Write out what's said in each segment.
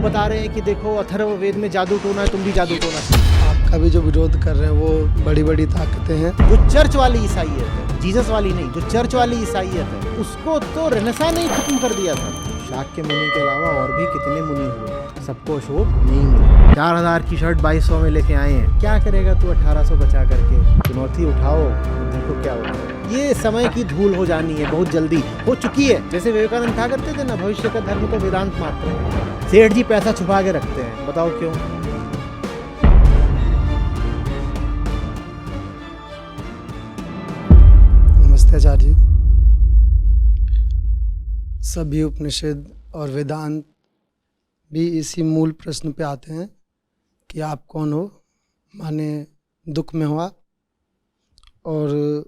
बता रहे हैं कि देखो अथर्ववेद में जादू टोना है, तुम भी जादू टोना सीखो। आपका भी जो विरोध कर रहे हैं वो बड़ी बड़ी ताकतें हैं। जो चर्च वाली ईसाइयत है, जीसस वाली नहीं, जो चर्च वाली ईसाइयत है, उसको तो रेनेसां ने ही खत्म कर दिया था। शाक्य मुनि के अलावा और भी कितने मुनि हुए, सबको अशोक नहीं मिला। 4000 की शर्ट 2200 में लेके आए हैं। क्या करेगा तू 1800 बचा करके? चुनौती उठाओ, देखो क्या होता है। ये समय की धूल हो जानी है, बहुत जल्दी हो चुकी है। जैसे विवेकानंद कहा करते थे ना, भविष्य का धर्म तो वेदांत मात्र है। सेठ जी पैसा छुपा के रखते हैं, बताओ क्यों? नमस्ते आचार्य जी। सभी उपनिषद और वेदांत भी इसी मूल प्रश्न पे आते हैं कि आप कौन हो, माने दुख में हुआ, और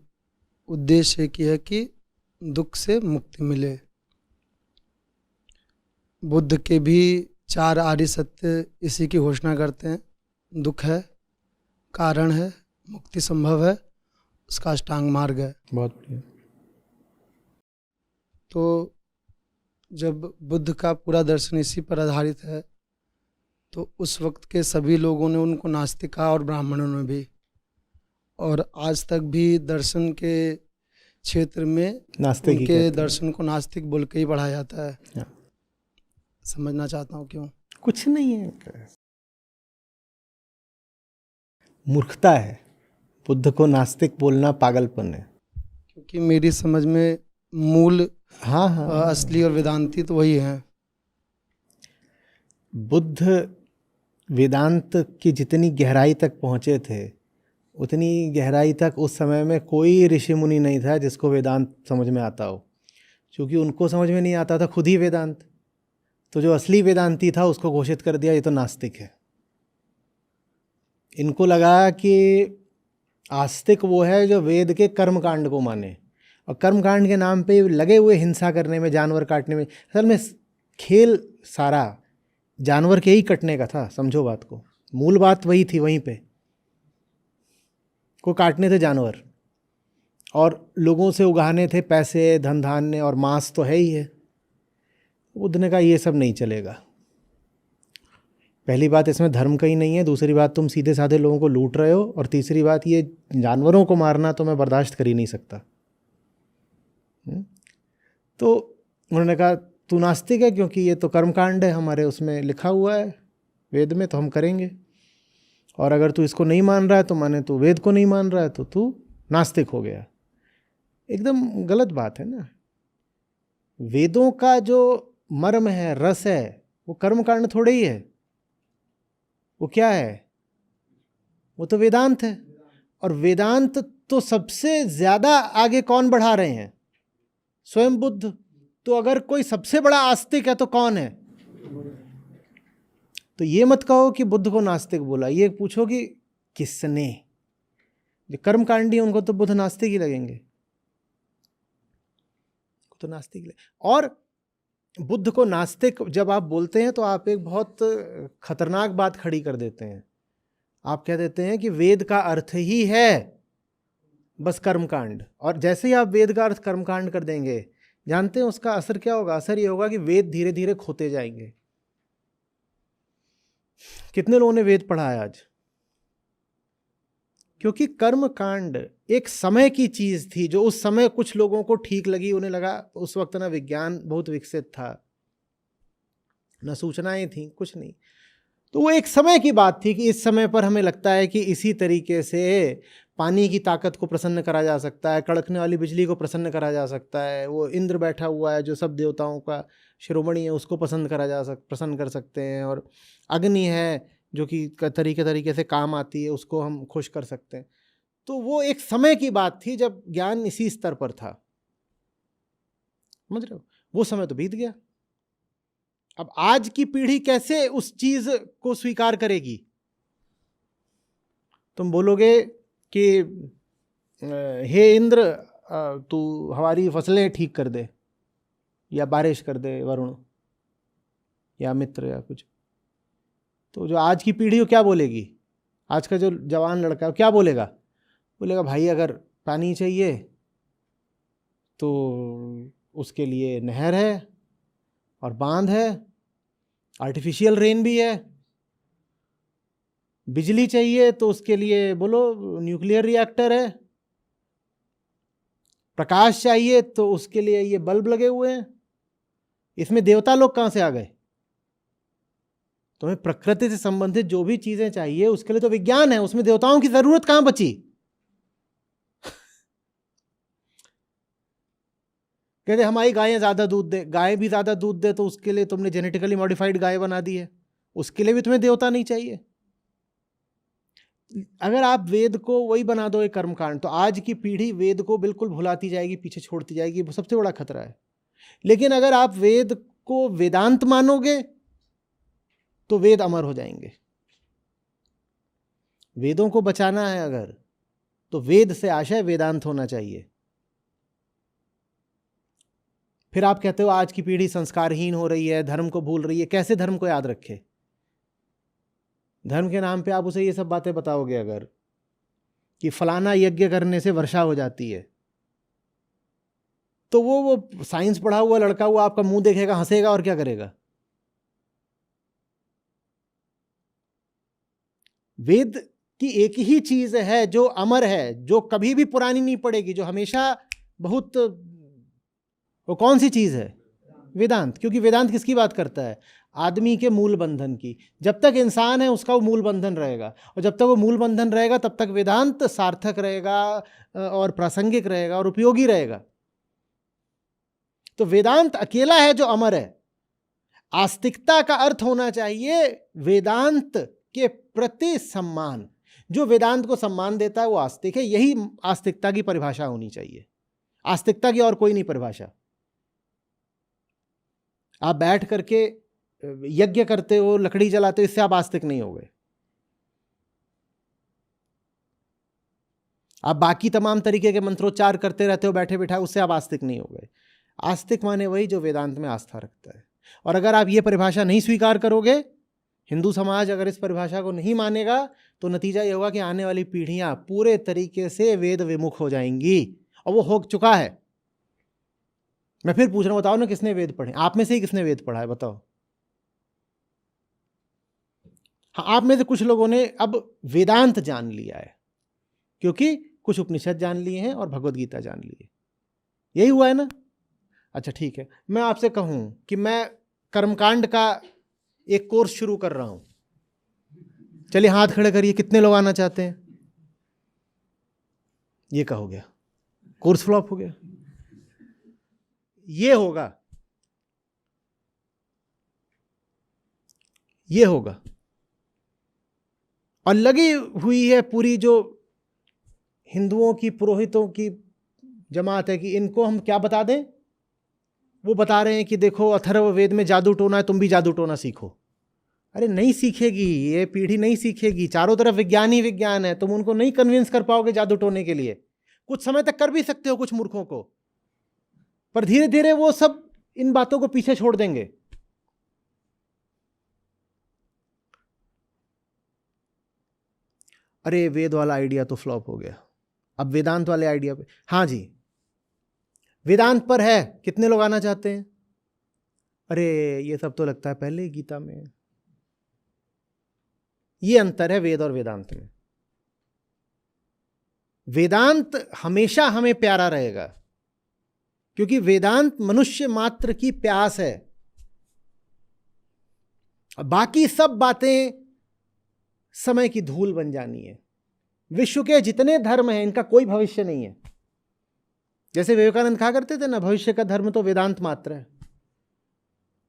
उद्देश्य एक ही है कि दुख से मुक्ति मिले। बुद्ध के भी 4 आर्य सत्य इसी की घोषणा करते हैं। दुख है, कारण है, मुक्ति संभव है, उसका अष्टांग मार्ग है। बहुत बढ़िया। तो जब बुद्ध का पूरा दर्शन इसी पर आधारित है, तो उस वक्त के सभी लोगों ने उनको नास्तिक कहा, और ब्राह्मणों ने भी। और आज तक भी दर्शन के क्षेत्र में नास्तिक ही उनके कहते हैं। दर्शन को नास्तिक बोल के ही पढ़ाया जाता है। हाँ। समझना चाहता हूँ क्यों। कुछ नहीं है, मूर्खता है। बुद्ध को नास्तिक बोलना पागलपन है। क्योंकि मेरी समझ में मूल हाँ, असली और वेदांती तो वही है। बुद्ध वेदांत की जितनी गहराई तक पहुँचे थे, उतनी गहराई तक उस समय में कोई ऋषि मुनि नहीं था जिसको वेदांत समझ में आता हो, क्योंकि उनको समझ में नहीं आता था खुद ही वेदांत। तो जो असली वेदांती था उसको घोषित कर दिया ये तो नास्तिक है। इनको लगा कि आस्तिक वो है जो वेद के कर्मकांड को माने, और कर्मकांड के नाम पे लगे हुए हिंसा करने में, जानवर काटने में। असल में खेल सारा जानवर के ही कटने का था, समझो बात को। मूल बात वही थी, वहीं पे को काटने थे जानवर, और लोगों से उगाने थे पैसे, धन धान्य, और मांस तो है ही है। बुद्ध ने कहा ये सब नहीं चलेगा। पहली बात, इसमें धर्म कहीं नहीं है। दूसरी बात, तुम सीधे साधे लोगों को लूट रहे हो। और तीसरी बात, ये जानवरों को मारना तो मैं बर्दाश्त कर ही नहीं सकता। तो उन्होंने कहा तू नास्तिक है, क्योंकि ये तो कर्मकांड है, हमारे उसमें लिखा हुआ है वेद में, तो हम करेंगे। और अगर तू इसको नहीं मान रहा है तो माने तू वेद को नहीं मान रहा है, तो तू नास्तिक हो गया। एकदम गलत बात है ना। वेदों का जो मर्म है, रस है, वो कर्मकांड थोड़े ही है। वो क्या है? वो तो वेदांत है। और वेदांत तो सबसे ज्यादा आगे कौन बढ़ा रहे हैं? स्वयं बुद्ध। तो अगर कोई सबसे बड़ा आस्तिक है तो कौन है? तो ये मत कहो कि बुद्ध को नास्तिक बोला, ये पूछो कि किसने। जो कर्मकांडी उनको तो बुद्ध नास्तिक ही लगेंगे, तो नास्तिक लगे। और बुद्ध को नास्तिक जब आप बोलते हैं तो आप एक बहुत खतरनाक बात खड़ी कर देते हैं। आप कह देते हैं कि वेद का अर्थ ही है बस कर्मकांड। और जैसे ही आप वेद का अर्थ कर्मकांड कर देंगे, जानते हैं उसका असर क्या होगा? असर ये होगा कि वेद धीरे धीरे खोते जाएंगे। कितने लोगों ने वेद पढ़ा है आज? क्योंकि कर्मकांड एक समय की चीज थी, जो उस समय कुछ लोगों को ठीक लगी। उन्हें लगा, उस वक्त ना विज्ञान बहुत विकसित था, न सूचनाएं थी, कुछ नहीं। तो वो एक समय की बात थी कि इस समय पर हमें लगता है कि इसी तरीके से पानी की ताकत को प्रसन्न करा जा सकता है, कड़कने वाली बिजली को प्रसन्न करा जा सकता है। वो इंद्र बैठा हुआ है जो सब देवताओं का शिरोमणि है, उसको प्रसन्न कर सकते हैं। और अग्नि है जो कि तरीके से काम आती है, उसको हम खुश कर सकते हैं। तो वो एक समय की बात थी जब ज्ञान इसी स्तर पर था। समझ रहे हो? वो समय तो बीत गया। अब आज की पीढ़ी कैसे उस चीज को स्वीकार करेगी? तुम बोलोगे कि हे इंद्र, तू हमारी फसलें ठीक कर दे, या बारिश कर दे वरुण, या मित्र, या कुछ। तो जो आज की पीढ़ी हो क्या बोलेगी? आज का जो जवान लड़का है क्या बोलेगा? बोलेगा भाई अगर पानी चाहिए तो उसके लिए नहर है और बांध है, आर्टिफिशियल रेन भी है। बिजली चाहिए तो उसके लिए बोलो न्यूक्लियर रिएक्टर है। प्रकाश चाहिए तो उसके लिए ये बल्ब लगे हुए हैं। इसमें देवता लोग कहां से आ गए? तुम्हें प्रकृति से संबंधित जो भी चीजें चाहिए उसके लिए तो विज्ञान है, उसमें देवताओं की जरूरत कहां बची? कहते हमारी गायें ज्यादा दूध दे, गाय भी ज्यादा दूध दे तो उसके लिए तुमने जेनेटिकली मॉडिफाइड गाय बना दी है, उसके लिए भी तुम्हें देवता नहीं चाहिए। अगर आप वेद को वही बना दो एक कर्मकांड, तो आज की पीढ़ी वेद को बिल्कुल भुलाती जाएगी, पीछे छोड़ती जाएगी, वो सबसे बड़ा खतरा है। लेकिन अगर आप वेद को वेदांत मानोगे तो वेद अमर हो जाएंगे। वेदों को बचाना है अगर, तो वेद से आशय वेदांत होना चाहिए। फिर आप कहते हो आज की पीढ़ी संस्कारहीन हो रही है, धर्म को भूल रही है। कैसे धर्म को याद रखे? धर्म के नाम पे आप उसे ये सब बातें बताओगे अगर कि फलाना यज्ञ करने से वर्षा हो जाती है, तो वो साइंस पढ़ा हुआ लड़का हुआ आपका मुंह देखेगा, हंसेगा और क्या करेगा? वेद की एक ही चीज है जो अमर है, जो कभी भी पुरानी नहीं पड़ेगी, जो हमेशा बहुत, वो कौन सी चीज है? वेदांत। क्योंकि वेदांत किसकी बात करता है? आदमी के मूल बंधन की। जब तक इंसान है उसका वो मूल बंधन रहेगा, और जब तक वो मूल बंधन रहेगा तब तक वेदांत सार्थक रहेगा और प्रासंगिक रहेगा और उपयोगी रहेगा। तो वेदांत अकेला है जो अमर है। आस्तिकता का अर्थ होना चाहिए वेदांत के प्रति सम्मान। जो वेदांत को सम्मान देता है वो आस्तिक है। यही आस्तिकता की परिभाषा होनी चाहिए, आस्तिकता की और कोई नहीं परिभाषा। आप बैठ करके यज्ञ करते हो, लकड़ी जलाते हो, इससे आप आस्तिक नहीं हो गए। आप बाकी तमाम तरीके के मंत्रोच्चार करते रहते हो बैठे बैठा, उससे आप आस्तिक नहीं हो गए। आस्तिक माने वही जो वेदांत में आस्था रखता है। और अगर आप ये परिभाषा नहीं स्वीकार करोगे, हिंदू समाज अगर इस परिभाषा को नहीं मानेगा, तो नतीजा ये होगा कि आने वाली पीढ़ियां पूरे तरीके से वेद विमुख हो जाएंगी, और वो हो चुका है। मैं फिर पूछ रहा हूं, बताओ ना किसने वेद पढ़े? आप में से ही किसने वेद पढ़ा है? बताओ। हाँ, आप में से कुछ लोगों ने अब वेदांत जान लिया है, क्योंकि कुछ उपनिषद जान लिए हैं और भगवद गीता जान ली है। यही हुआ है ना? अच्छा ठीक है, मैं आपसे कहूं कि मैं कर्मकांड का एक कोर्स शुरू कर रहा हूं, चलिए हाथ खड़े करिए, कितने लोग आना चाहते हैं? ये का हो गया, कोर्स फ्लॉप हो गया। ये होगा, ये होगा। और लगी हुई है पूरी जो हिंदुओं की पुरोहितों की जमात है कि इनको हम क्या बता दें। वो बता रहे हैं कि देखो अथर्ववेद में जादू टोना है, तुम भी जादू टोना सीखो। अरे नहीं सीखेगी ये पीढ़ी, नहीं सीखेगी। चारों तरफ विज्ञान ही विज्ञान है, तुम उनको नहीं कन्विंस कर पाओगे जादू टोने के लिए। कुछ समय तक कर भी सकते हो कुछ मूर्खों को, पर धीरे धीरे वो सब इन बातों को पीछे छोड़ देंगे। अरे वेद वाला आइडिया तो फ्लॉप हो गया, अब वेदांत वाले आइडिया पे। हाँ जी, वेदांत पर है, कितने लोग आना चाहते हैं? अरे ये सब तो लगता है पहले ही गीता में। ये अंतर है वेद और वेदांत में। वेदांत हमेशा हमें प्यारा रहेगा, क्योंकि वेदांत मनुष्य मात्र की प्यास है। बाकी सब बातें समय की धूल बन जानी है। विश्व के जितने धर्म हैं इनका कोई भविष्य नहीं है। जैसे विवेकानंद कहा करते थे ना, भविष्य का धर्म तो वेदांत मात्र है।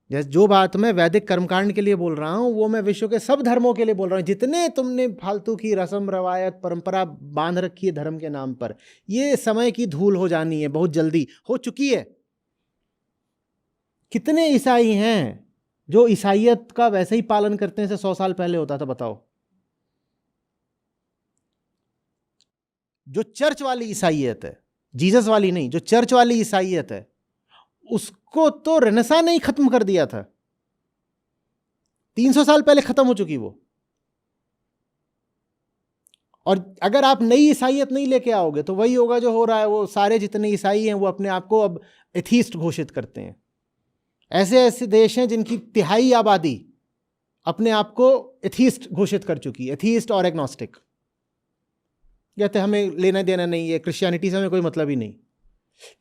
जैसे जो बात मैं वैदिक कर्मकांड के लिए बोल रहा हूं, वो मैं विश्व के सब धर्मों के लिए बोल रहा हूं। जितने तुमने फालतू की रस्म रवायत परंपरा बांध रखी है धर्म के नाम पर, ये समय की धूल हो जानी है, बहुत जल्दी हो चुकी है। कितने ईसाई हैं जो ईसाइयत का वैसे ही पालन करते हैं जैसे 100 साल पहले होता था? बताओ। जो चर्च वाली ईसाइयत है, जीसस वाली नहीं, जो चर्च वाली ईसाइयत है, उसको तो रेनेसां ने ही खत्म कर दिया था। 300 साल पहले खत्म हो चुकी वो। और अगर आप नई ईसाइयत नहीं लेके आओगे तो वही होगा जो हो रहा है। वो सारे जितने ईसाई हैं वो अपने आप को अब एथीस्ट घोषित करते हैं। ऐसे ऐसे देश हैं जिनकी तिहाई आबादी अपने आप को एथीस्ट घोषित कर चुकी है, एथीस्ट और एग्नोस्टिक। कहते हमें लेना देना नहीं है, क्रिश्चियनिटी से हमें कोई मतलब ही नहीं,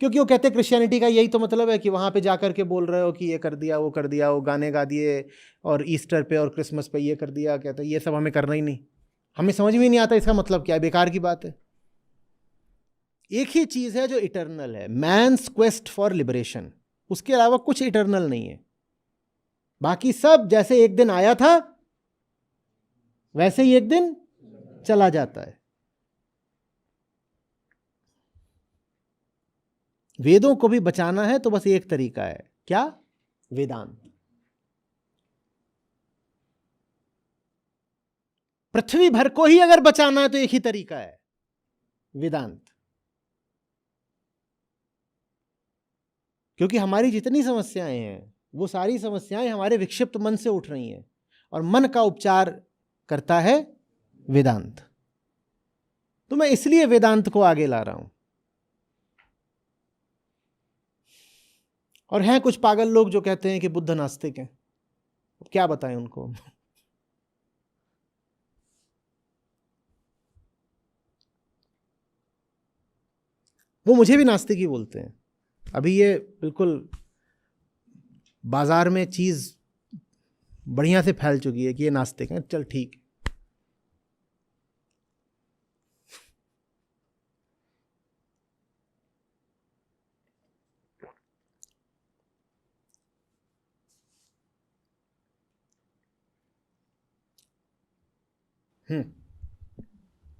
क्योंकि वो कहते हैं क्रिश्चियनिटी का यही तो मतलब है कि वहाँ पे जाकर के बोल रहे हो कि ये कर दिया, वो कर दिया, वो गाने गा दिए, और ईस्टर पे और क्रिसमस पे ये कर दिया। कहते हैं ये सब हमें करना ही नहीं, हमें समझ में नहीं आता इसका मतलब क्या है, बेकार की बात है। एक ही चीज़ है जो इटर्नल है, मैन्स क्वेस्ट फॉर लिबरेशन, उसके अलावा कुछ इटर्नल नहीं है। बाकी सब जैसे एक दिन आया था वैसे ही एक दिन चला जाता है। वेदों को भी बचाना है तो बस एक तरीका है, क्या? वेदांत। पृथ्वी भर को ही अगर बचाना है तो एक ही तरीका है, वेदांत। क्योंकि हमारी जितनी समस्याएं हैं वो सारी समस्याएं हमारे विक्षिप्त मन से उठ रही हैं, और मन का उपचार करता है वेदांत। तो मैं इसलिए वेदांत को आगे ला रहा हूं। और हैं कुछ पागल लोग जो कहते हैं कि बुद्ध नास्तिक हैं, क्या बताएं उनको। वो मुझे भी नास्तिक ही बोलते हैं। अभी ये बिल्कुल बाजार में चीज बढ़िया से फैल चुकी है कि ये नास्तिक हैं, चल ठीक।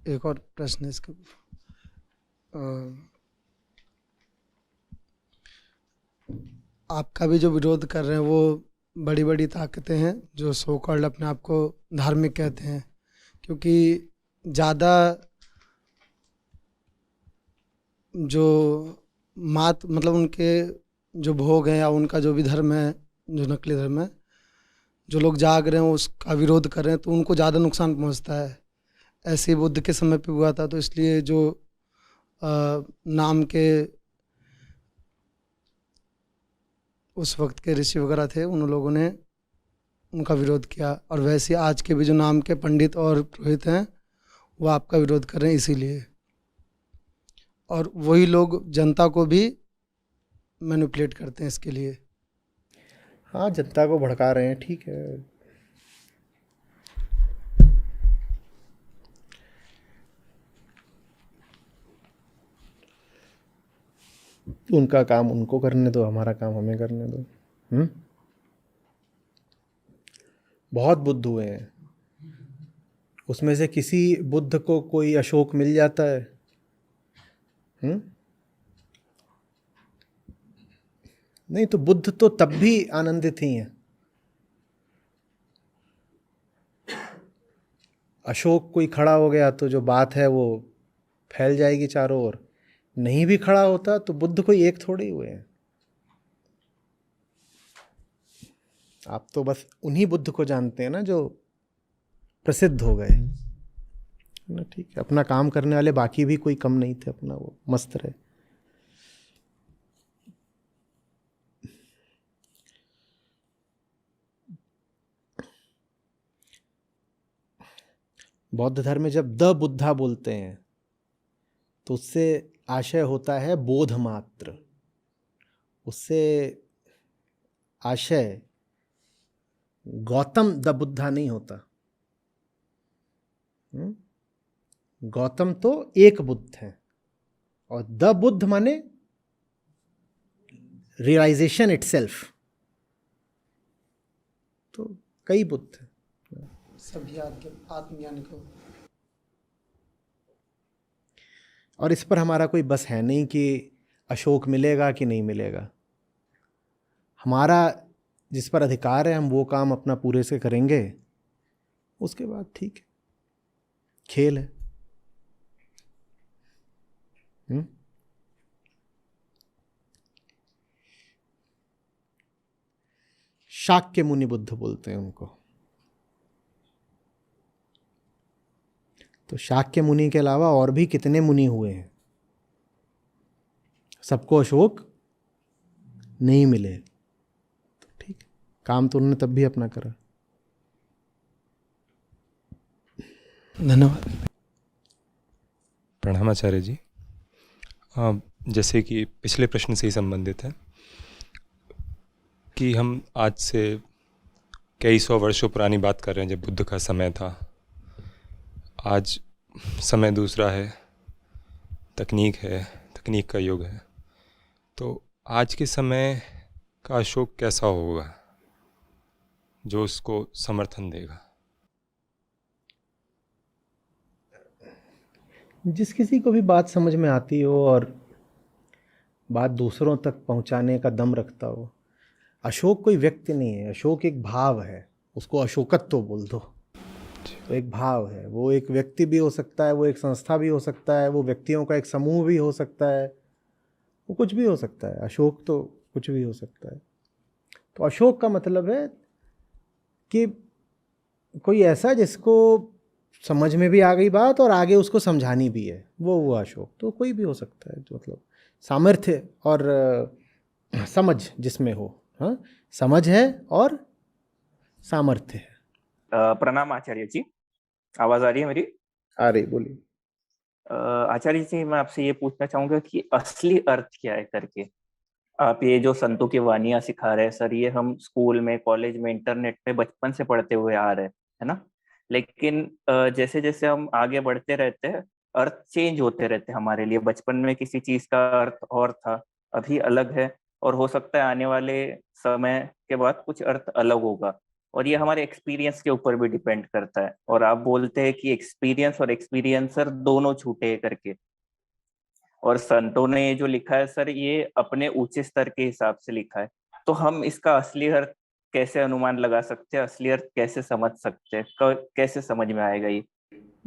एक और प्रश्न है इसके आपका भी जो विरोध कर रहे हैं वो बड़ी बड़ी ताकतें हैं जो सो कॉल्ड अपने आप को धार्मिक कहते हैं, क्योंकि ज़्यादा जो मतलब उनके जो भोग हैं या उनका जो भी धर्म है, जो नकली धर्म है, जो लोग जाग रहे हैं उसका विरोध कर रहे हैं, तो उनको ज़्यादा नुकसान पहुंचता है। ऐसे ही बुद्ध के समय पे हुआ था, तो इसलिए जो नाम के उस वक्त के ऋषि वगैरह थे उन लोगों ने उनका विरोध किया, और वैसे आज के भी जो नाम के पंडित और पुरोहित हैं वो आपका विरोध कर रहे हैं इसीलिए। और वही लोग जनता को भी मैनिपुलेट करते हैं इसके लिए। हाँ, जनता को भड़का रहे हैं, ठीक है। उनका काम उनको करने दो, हमारा काम हमें करने दो। बहुत बुद्ध हुए हैं, उसमें से किसी बुद्ध को कोई अशोक मिल जाता है? नहीं, तो बुद्ध तो तब भी आनंदित ही हैं। अशोक कोई खड़ा हो गया तो जो बात है वो फैल जाएगी चारों ओर। नहीं भी खड़ा होता तो बुद्ध कोई एक थोड़े ही हुए हैं। आप तो बस उन्हीं बुद्ध को जानते हैं ना जो प्रसिद्ध हो गए ना। ठीक है, अपना काम करने वाले बाकी भी कोई कम नहीं थे, अपना वो मस्त रहे। बौद्ध धर्म में जब द बुद्धा बोलते हैं तो उससे आशय होता है बोध मात्र, उससे आशय गौतम द बुद्धा नहीं होता। गौतम तो एक बुद्ध है, और द बुद्ध माने रियलाइजेशन इटसेल्फ। तो कई बुद्ध हैं, सभी आत्मज्ञानी को। और इस पर हमारा कोई बस है नहीं कि अशोक मिलेगा कि नहीं मिलेगा। हमारा जिस पर अधिकार है हम वो काम अपना पूरे से करेंगे, उसके बाद ठीक है, खेल है। शाक्य मुनि बुद्ध बोलते हैं उनको। तो शाक्य मुनि के अलावा और भी कितने मुनि हुए हैं, सबको अशोक नहीं मिले। तो ठीक है, काम तो उन्होंने तब भी अपना करा। धन्यवाद। प्रणाम आचार्य जी। जैसे कि पिछले प्रश्न से ही संबंधित है कि हम आज से कई सौ वर्षों पुरानी बात कर रहे हैं, जब बुद्ध का समय था। आज समय दूसरा है, तकनीक है, तकनीक का युग है। तो आज के समय का अशोक कैसा होगा जो उसको समर्थन देगा? जिस किसी को भी बात समझ में आती हो और बात दूसरों तक पहुंचाने का दम रखता हो। अशोक कोई व्यक्ति नहीं है, अशोक एक भाव है, उसको अशोकत्व बोल दो। तो एक भाव है, वो एक व्यक्ति भी हो सकता है, वो एक संस्था भी हो सकता है, वो व्यक्तियों का एक समूह भी हो सकता है, वो कुछ भी हो सकता है। अशोक तो कुछ भी हो सकता है। तो अशोक का मतलब है कि कोई ऐसा जिसको समझ में भी आ गई बात और आगे उसको समझानी भी है, वो हुआ अशोक। तो कोई भी हो सकता है, जो मतलब सामर्थ्य और समझ जिसमें हो। हाँ, समझ है और सामर्थ्य है। प्रणाम आचार्य जी, आवाज आ रही है मेरी? आ रही, बोलिए। आचार्य जी, मैं आपसे ये पूछना चाहूंगा कि असली अर्थ क्या है करके। आप ये जो संतों की वानियां सिखा रहे हैं सर, ये हम स्कूल में, कॉलेज में, इंटरनेट पे बचपन से पढ़ते हुए आ रहे हैं, है ना। लेकिन जैसे जैसे हम आगे बढ़ते रहते हैं, अर्थ चेंज होते रहते हैं हमारे लिए। बचपन में किसी चीज का अर्थ और था, अभी अलग है, और हो सकता है आने वाले समय के बाद कुछ अर्थ अलग होगा। और ये हमारे एक्सपीरियंस के ऊपर भी डिपेंड करता है। और आप बोलते हैं कि एक्सपीरियंस और एक्सपीरियंसर दोनों छूटे हैं करके। और संतों ने ये जो लिखा है सर, ये अपने ऊंचे स्तर के हिसाब से लिखा है। तो हम इसका असली अर्थ कैसे अनुमान लगा सकते हैं? असली अर्थ कैसे समझ सकते हैं? कैसे समझ में आएगा ये?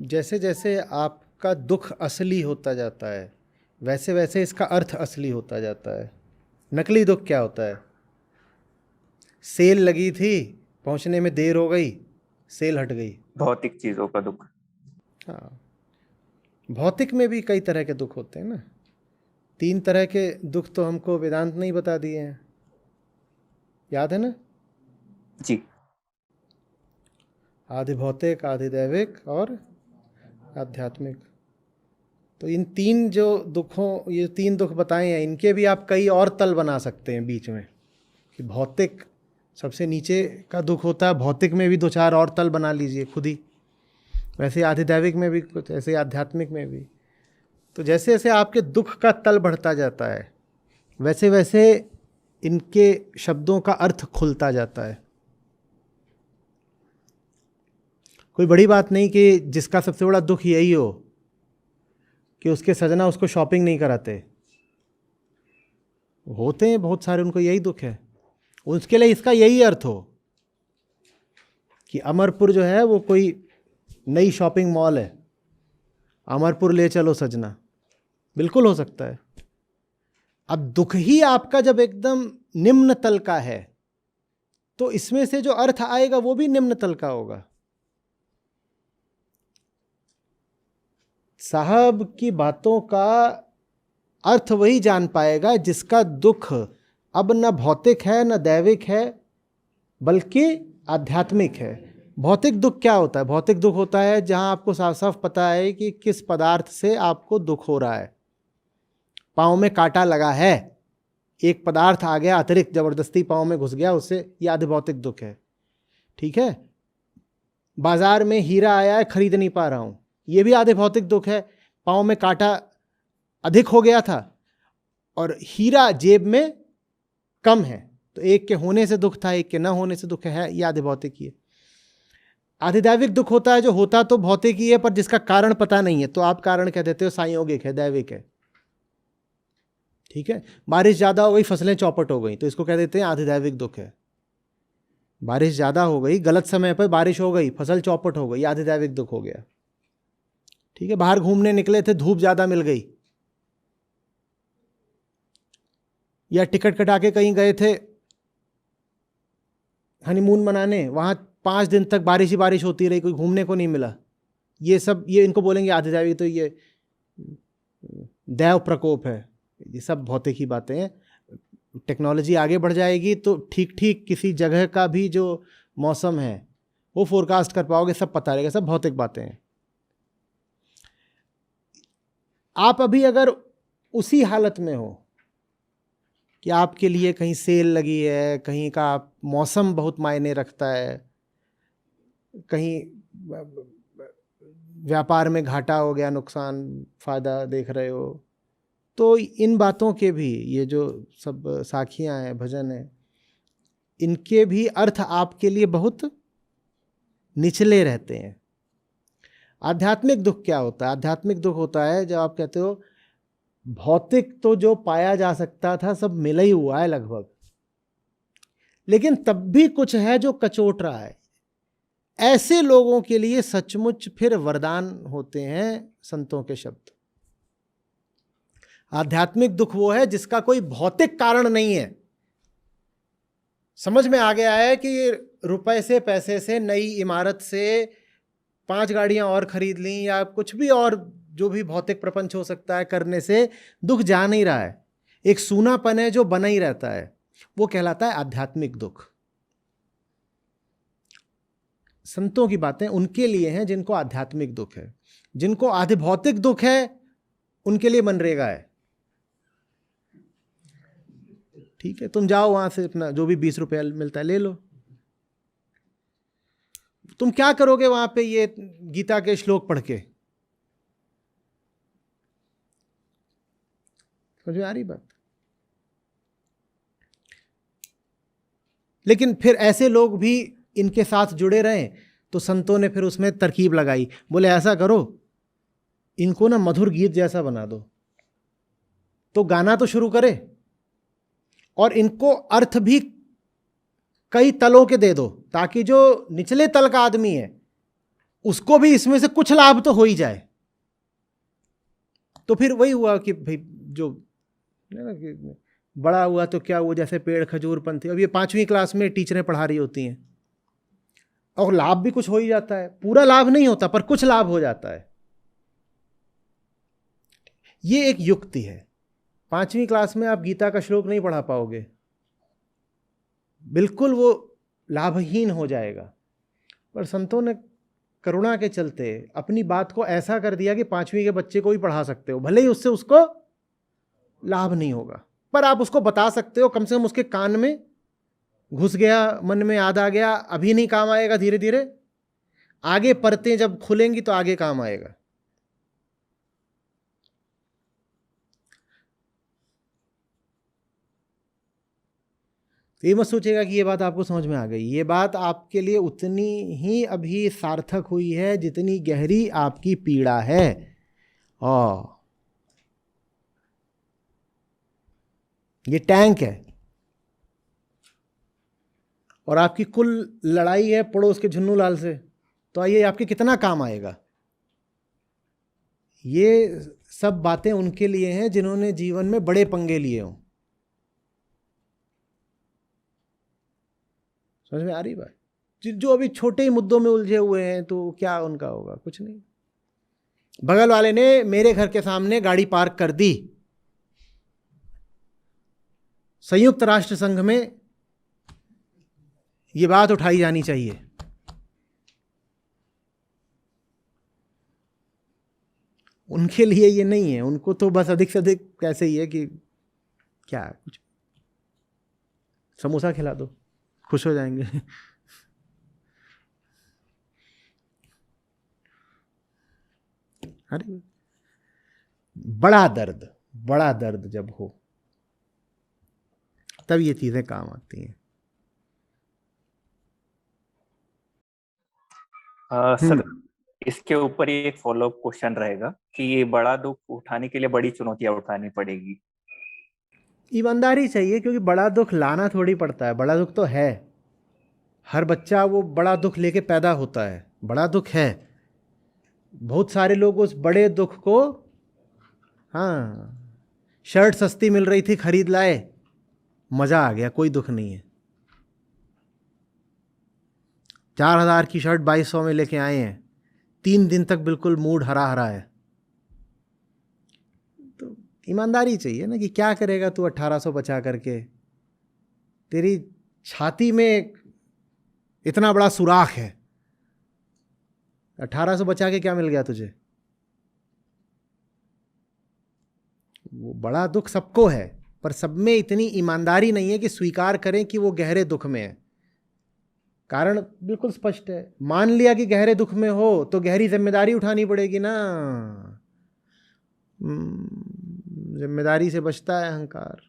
जैसे जैसे आपका दुख असली होता जाता है, वैसे वैसे इसका अर्थ असली होता जाता है। नकली दुख क्या होता है? सेल लगी थी, पहुंचने में देर हो गई, सेल हट गई। भौतिक चीजों का दुख। हाँ, भौतिक में भी कई तरह के दुख होते हैं ना। 3 तरह के दुख तो हमको वेदांत ने ही बता दिए हैं, याद है ना? जी। आधि भौतिक, आधि दैविक और आध्यात्मिक। तो इन 3 जो दुखों, ये 3 दुख बताए हैं, इनके भी आप कई और तल बना सकते हैं बीच में। कि भौतिक सबसे नीचे का दुख होता है, भौतिक में भी 2-4 और तल बना लीजिए खुद ही। वैसे आधिदैविक में भी कुछ, ऐसे आध्यात्मिक में भी। तो जैसे जैसे आपके दुख का तल बढ़ता जाता है, वैसे वैसे इनके शब्दों का अर्थ खुलता जाता है। कोई बड़ी बात नहीं कि जिसका सबसे बड़ा दुख यही हो कि उसके सजना उसको शॉपिंग नहीं कराते। होते हैं बहुत सारे, उनको यही दुख है। उसके लिए इसका यही अर्थ हो कि अमरपुर जो है वो कोई नई शॉपिंग मॉल है, अमरपुर ले चलो सजना। बिल्कुल हो सकता है। अब दुख ही आपका जब एकदम निम्न तल का है, तो इसमें से जो अर्थ आएगा वो भी निम्न तल का होगा। साहब की बातों का अर्थ वही जान पाएगा जिसका दुख अब न भौतिक है न दैविक है, बल्कि आध्यात्मिक है। भौतिक दुख क्या होता है? भौतिक दुख होता है जहां आपको साफ साफ पता है कि किस पदार्थ से आपको दुख हो रहा है। पाँव में कांटा लगा है, एक पदार्थ आ गया अतिरिक्त, जबरदस्ती पाँव में घुस गया, उससे यह आधि भौतिक दुख है। ठीक है। बाजार में हीरा आया है, खरीद नहीं पा रहा हूं, यह भी आधि भौतिक दुख है। पाँव में कांटा अधिक हो गया था और हीरा जेब में कम है, तो एक के होने से दुख था, एक के न होने से दुख है। यह आधि भौतिक ही है। आधिदैविक दुख होता है जो होता तो भौतिक ही है पर जिसका कारण पता नहीं है, तो आप कारण कह देते हो संयोगिक है, दैविक है। ठीक है। बारिश ज़्यादा हो गई, फसलें चौपट हो गई, तो इसको कह देते हैं आधिदैविक दुख है। बारिश ज़्यादा हो गई, गलत समय पर बारिश हो गई, फसल चौपट हो गई, आधिदैविक दुख हो गया। ठीक है। बाहर घूमने निकले थे, धूप ज़्यादा मिल गई, या टिकट कटा के कहीं गए थे हनीमून मनाने, वहाँ 5 दिन तक बारिश ही बारिश होती रही, कोई घूमने को नहीं मिला। ये सब, ये इनको बोलेंगे आधिदैविक। तो ये दैव प्रकोप है। ये सब भौतिक ही बातें हैं। टेक्नोलॉजी आगे बढ़ जाएगी तो ठीक ठीक किसी जगह का भी जो मौसम है वो फोरकास्ट कर पाओगे, सब पता रहेगा। सब भौतिक बातें हैं। आप अभी अगर उसी हालत में हो कि आपके लिए कहीं सेल लगी है, कहीं का मौसम बहुत मायने रखता है, कहीं व्यापार में घाटा हो गया, नुकसान फायदा देख रहे हो, तो इन बातों के भी, ये जो सब साखियाँ हैं, भजन है, इनके भी अर्थ आपके लिए बहुत निचले रहते हैं। आध्यात्मिक दुख क्या होता है? आध्यात्मिक दुख होता है जब आप कहते हो भौतिक तो जो पाया जा सकता था सब मिला ही हुआ है लगभग, लेकिन तब भी कुछ है जो कचोट रहा है। ऐसे लोगों के लिए सचमुच फिर वरदान होते हैं संतों के शब्द। आध्यात्मिक दुख वो है जिसका कोई भौतिक कारण नहीं है। समझ में आ गया है कि रुपए से, पैसे से, नई इमारत से 5 गाड़ियां और खरीद ली या कुछ भी और जो भी भौतिक प्रपंच हो सकता है करने से दुख जा नहीं रहा है। एक सूनापन है जो बना ही रहता है, वो कहलाता है आध्यात्मिक दुख। संतों की बातें उनके लिए हैं जिनको आध्यात्मिक दुख है। जिनको आधे भौतिक दुख है उनके लिए मनरेगा है। ठीक है, तुम जाओ वहां से अपना जो भी 20 रुपया मिलता है ले लो। तुम क्या करोगे वहां पे ये गीता के श्लोक पढ़ के? समझ में आ रही बात? लेकिन फिर ऐसे लोग भी इनके साथ जुड़े रहे तो संतों ने फिर उसमें तरकीब लगाई। बोले ऐसा करो, इनको ना मधुर गीत जैसा बना दो, तो गाना तो शुरू करे और इनको अर्थ भी कई तलों के दे दो, ताकि जो निचले तल का आदमी है उसको भी इसमें से कुछ लाभ तो हो ही जाए। तो फिर वही हुआ कि भाई जो ना कि बड़ा हुआ तो क्या हुआ, जैसे पेड़ खजूर पंथी। अब ये 5वीं क्लास में टीचरें पढ़ा रही होती हैं और लाभ भी कुछ हो ही जाता है। पूरा लाभ नहीं होता पर कुछ लाभ हो जाता है। ये एक युक्ति है। 5वीं क्लास में आप गीता का श्लोक नहीं पढ़ा पाओगे, बिल्कुल वो लाभहीन हो जाएगा। पर संतों ने करुणा के चलते अपनी बात को ऐसा कर दिया कि 5वीं के बच्चे को भी पढ़ा सकते हो, भले ही उससे उसको लाभ नहीं होगा, पर आप उसको बता सकते हो, कम से कम उसके कान में घुस गया, मन में याद आ गया। अभी नहीं काम आएगा, धीरे धीरे आगे परतें जब खुलेंगी तो आगे काम आएगा। तो ये मत सोचेगा कि ये बात आपको समझ में आ गई। ये बात आपके लिए उतनी ही अभी सार्थक हुई है जितनी गहरी आपकी पीड़ा है। और ये टैंक है और आपकी कुल लड़ाई है पड़ोस के झुन्नू लाल से, तो आइए आपके कितना काम आएगा। ये सब बातें उनके लिए हैं जिन्होंने जीवन में बड़े पंगे लिए हों। समझ में आ रही बात? जो अभी छोटे ही मुद्दों में उलझे हुए हैं तो क्या उनका होगा? कुछ नहीं। बगल वाले ने मेरे घर के सामने गाड़ी पार्क कर दी, संयुक्त राष्ट्र संघ में ये बात उठाई जानी चाहिए। उनके लिए ये नहीं है, उनको तो बस अधिक से अधिक कैसे ही है कि क्या कुछ समोसा खिला दो, खुश हो जाएंगे। अरे बड़ा दर्द जब हो तब ये चीजें काम आती हैं। सर, इसके ऊपर ही एक फॉलोअप क्वेश्चन रहेगा कि ये बड़ा दुख उठाने के लिए बड़ी चुनौतियां उठानी पड़ेगी। ईमानदारी चाहिए, क्योंकि बड़ा दुख लाना थोड़ी पड़ता है। बड़ा दुख तो है, हर बच्चा वो बड़ा दुख लेके पैदा होता है। बड़ा दुख है, बहुत सारे लोग उस बड़े दुख को, हाँ, शर्ट सस्ती मिल रही थी खरीद लाए, मज़ा आ गया, कोई दुख नहीं है। 4000 की शर्ट 2200 में लेके आए हैं, 3 दिन तक बिल्कुल मूड हरा हरा है। तो ईमानदारी चाहिए ना कि क्या करेगा तू 1800 बचा करके। तेरी छाती में इतना बड़ा सुराख है, 1800 बचा के क्या मिल गया तुझे? वो बड़ा दुख सबको है, पर सब में इतनी ईमानदारी नहीं है कि स्वीकार करें कि वो गहरे दुख में है। कारण बिल्कुल स्पष्ट है। मान लिया कि गहरे दुख में हो तो गहरी जिम्मेदारी उठानी पड़ेगी ना। जिम्मेदारी से बचता है अहंकार,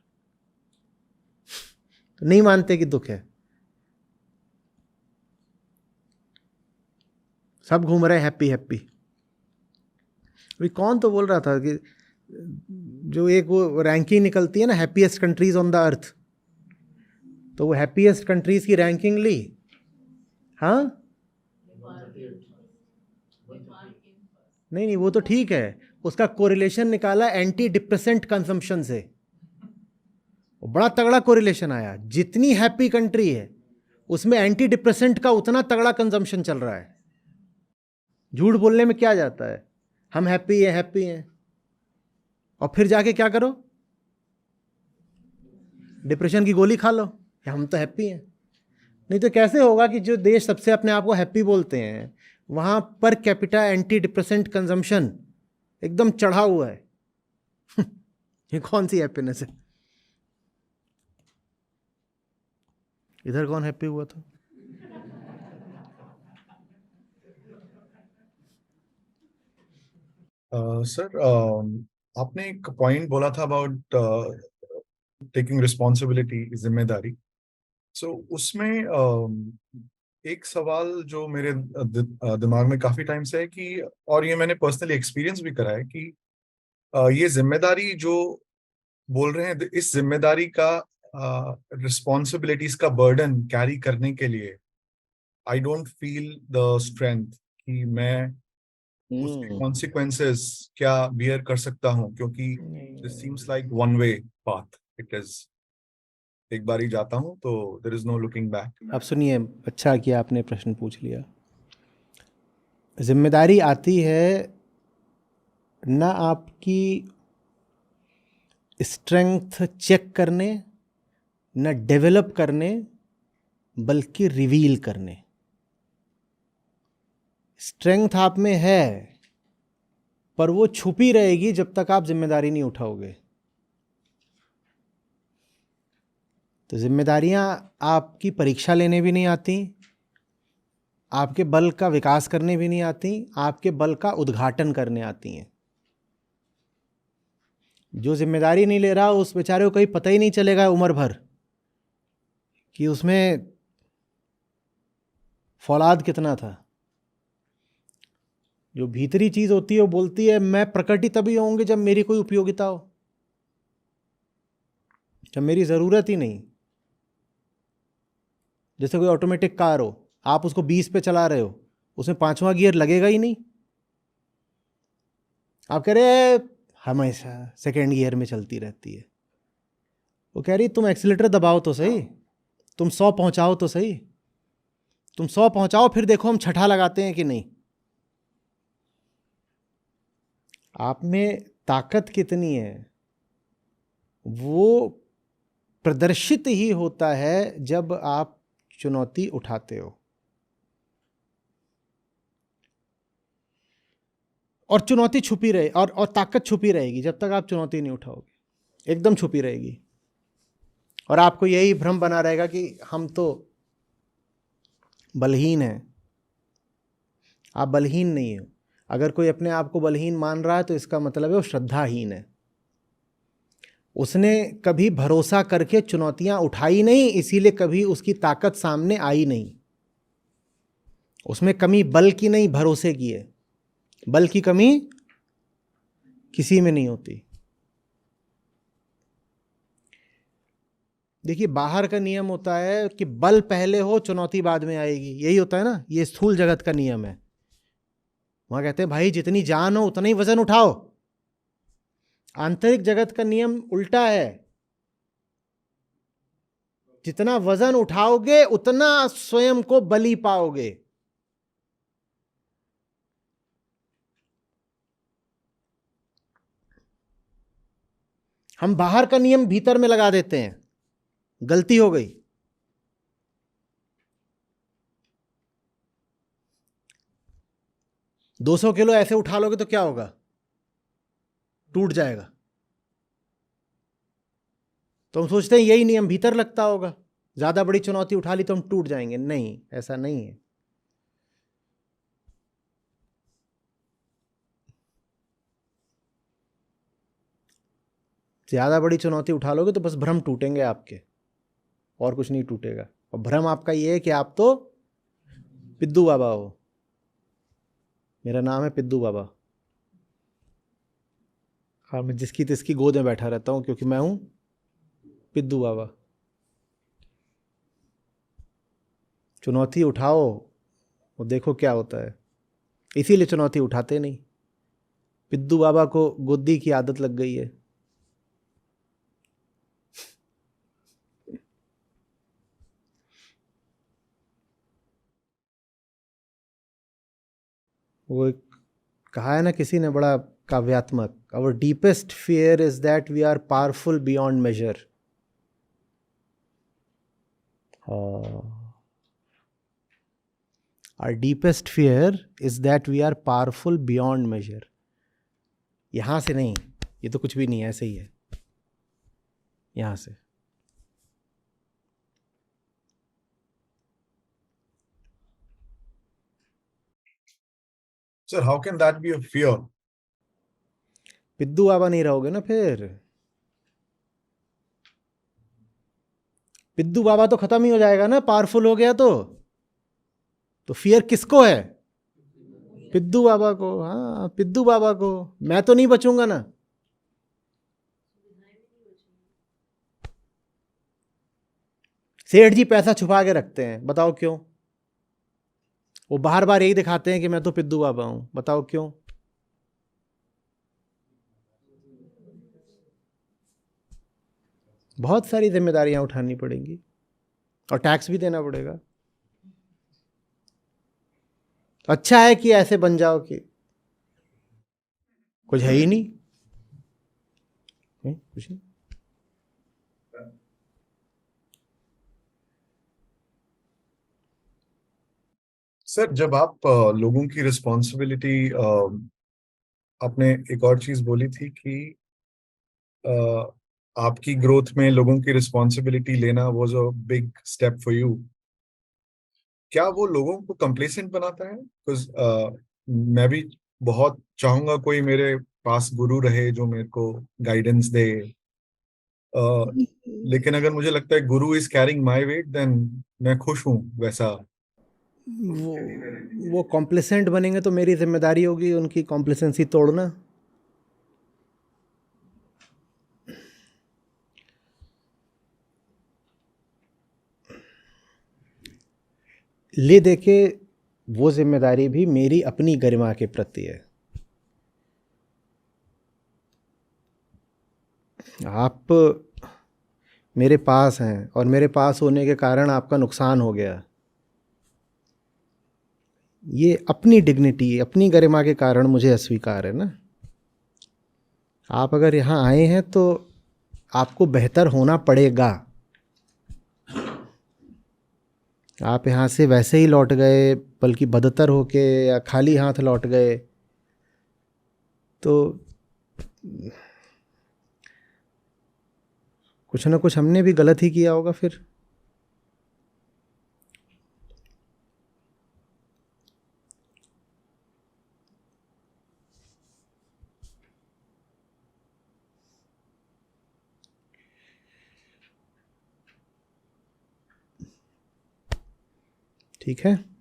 तो नहीं मानते कि दुख है। सब घूम रहे हैप्पी हैप्पी। अभी कौन तो बोल रहा था कि जो एक वो रैंकिंग निकलती है ना, happiest countries on the earth, तो वो हैप्पीएस्ट कंट्रीज की रैंकिंग ली। हाँ नहीं, वो तो ठीक है, उसका कोरिलेशन निकाला एंटी डिप्रेसेंट कंजम्पशन से, बड़ा तगड़ा कोरिलेशन आया। जितनी हैप्पी कंट्री है उसमें एंटी डिप्रेसेंट का उतना तगड़ा कंजम्पशन चल रहा है। झूठ बोलने में क्या जाता है, हम हैप्पी हैं, और फिर जाके क्या करो, डिप्रेशन की गोली खा लो, हम तो हैप्पी हैं। नहीं तो कैसे होगा कि जो देश सबसे अपने आप को हैप्पी बोलते हैं वहां per capita anti depressant consumption एकदम चढ़ा हुआ है। ये कौन सी हैप्पीनेस है? इधर कौन हैप्पी हुआ था? सर, आपने एक पॉइंट बोला था अबाउट टेकिंग रिस्पॉन्सिबिलिटी, जिम्मेदारी। सो उसमें एक सवाल जो मेरे दिमाग में काफी टाइम से है कि, और ये मैंने पर्सनली एक्सपीरियंस भी करा है कि ये जिम्मेदारी जो बोल रहे हैं, इस जिम्मेदारी का रिस्पॉन्सिबिलिटीज का बर्डन कैरी करने के लिए I don't feel the strength कि मैं उसके कॉन्सिक्वेंसेस क्या बियर कर सकता हूँ, क्योंकि this seems like one way path. It is, एक बार ही जाता हूँ तो there is no looking back. अब सुनिए, अच्छा किया आपने प्रश्न पूछ लिया। जिम्मेदारी आती है ना आपकी स्ट्रेंथ चेक करने, न डेवलप करने, बल्कि रिवील करने। स्ट्रेंथ आप में है पर वो छुपी रहेगी जब तक आप जिम्मेदारी नहीं उठाओगे। तो जिम्मेदारियां आपकी परीक्षा लेने भी नहीं आती, आपके बल का विकास करने भी नहीं आती, आपके बल का उद्घाटन करने आती हैं। जो जिम्मेदारी नहीं ले रहा उस बेचारे को कहीं पता ही नहीं चलेगा उम्र भर कि उसमें फौलाद कितना था। जो भीतरी चीज होती है वो बोलती है मैं प्रकट ही तभी होंगे जब मेरी कोई उपयोगिता हो, जब मेरी ज़रूरत ही नहीं। जैसे कोई ऑटोमेटिक कार हो, आप उसको 20 पे चला रहे हो, उसमें 5वां गियर लगेगा ही नहीं। आप कह रहे हमेशा सेकेंड गियर में चलती रहती है। वो कह रही तुम एक्सीलेटर दबाओ तो सही, तुम 100 पहुंचाओ तो सही, तुम 100 पहुंचाओ फिर देखो हम छठा लगाते हैं कि नहीं। आप में ताकत कितनी है वो प्रदर्शित ही होता है जब आप चुनौती उठाते हो। और चुनौती छुपी रहे और ताकत छुपी रहेगी जब तक आप चुनौती नहीं उठाओगे, एकदम छुपी रहेगी। और आपको यही भ्रम बना रहेगा कि हम तो बलहीन हैं। आप बलहीन नहीं हो। अगर कोई अपने आप को बलहीन मान रहा है तो इसका मतलब है वो श्रद्धाहीन है। उसने कभी भरोसा करके चुनौतियां उठाई नहीं, इसीलिए कभी उसकी ताकत सामने आई नहीं। उसमें कमी बल की नहीं, भरोसे की है। बल की कमी किसी में नहीं होती। देखिए, बाहर का नियम होता है कि बल पहले हो चुनौती बाद में आएगी, यही होता है ना, ये स्थूल जगत का नियम है। वहां कहते हैं भाई जितनी जान हो उतना ही वजन उठाओ। आंतरिक जगत का नियम उल्टा है, जितना वजन उठाओगे उतना स्वयं को बली पाओगे। हम बाहर का नियम भीतर में लगा देते हैं, गलती हो गई। $200 किलो ऐसे उठा लोगे तो क्या होगा? टूट जाएगा। तो हम सोचते हैं यही नियम भीतर लगता होगा, ज़्यादा बड़ी चुनौती उठा ली तो हम टूट जाएंगे। नहीं, ऐसा नहीं है। ज़्यादा बड़ी चुनौती उठा लोगे तो बस भ्रम टूटेंगे आपके, और कुछ नहीं टूटेगा। और भ्रम आपका ये है कि आप तो पिद्दू बाबा हो। मेरा नाम है पिद्दू बाबा, और मैं जिसकी तिसकी गोद में बैठा रहता हूँ क्योंकि मैं हूँ पिद्दू बाबा। चुनौती उठाओ और देखो क्या होता है। इसीलिए चुनौती उठाते नहीं। पिद्दू बाबा को गोदी की आदत लग गई है। वो एक कहा है ना किसी ने, बड़ा काव्यात्मक, our deepest fear is that we are powerful beyond measure. Our deepest fear is that we are powerful beyond measure. यहां से नहीं, ये तो कुछ भी नहीं है, ऐसे ही है। यहां से Sir, how can that be a fear? पिद्दू बाबा नहीं रहोगे ना फिर। पिद्दू बाबा तो खत्म ही हो जाएगा ना, पावरफुल हो गया तो फियर किसको है? पिद्दू बाबा को। हाँ, पिद्दू बाबा को। मैं तो नहीं बचूंगा ना। सेठ जी पैसा छुपा के रखते हैं, बताओ क्यों? वो बार बार यही दिखाते हैं कि मैं तो पिद्दू बाबा हूं, बताओ क्यों? बहुत सारी जिम्मेदारियां उठानी पड़ेंगी और टैक्स भी देना पड़ेगा। अच्छा है कि ऐसे बन जाओ कि कुछ है ही नहीं, कुछ नहीं। सर, जब आप लोगों की रिस्पॉन्सिबिलिटी, आपने एक और चीज बोली थी कि अ, आपकी ग्रोथ में लोगों की रिस्पॉन्सिबिलिटी लेना was a big step for you. क्या वो लोगों को कंप्लेसेंट बनाता है? बिकॉज मैं भी बहुत चाहूंगा कोई मेरे पास गुरु रहे जो मेरे को गाइडेंस दे, लेकिन अगर मुझे लगता है guru is caring my weight, then मैं खुश हूँ वैसा। वो कॉम्प्लेसेंट बनेंगे तो मेरी जिम्मेदारी होगी उनकी कॉम्प्लेसेंसी तोड़ना। ले देके वो जिम्मेदारी भी मेरी अपनी गरिमा के प्रति है। आप मेरे पास हैं और मेरे पास होने के कारण आपका नुकसान हो गया, ये अपनी डिग्निटी, अपनी गरिमा के कारण मुझे अस्वीकार है ना। आप अगर यहाँ आए हैं तो आपको बेहतर होना पड़ेगा। आप यहाँ से वैसे ही लौट गए, बल्कि बदतर होके या खाली हाथ लौट गए, तो कुछ ना कुछ हमने भी गलत ही किया होगा फिर। ठीक है।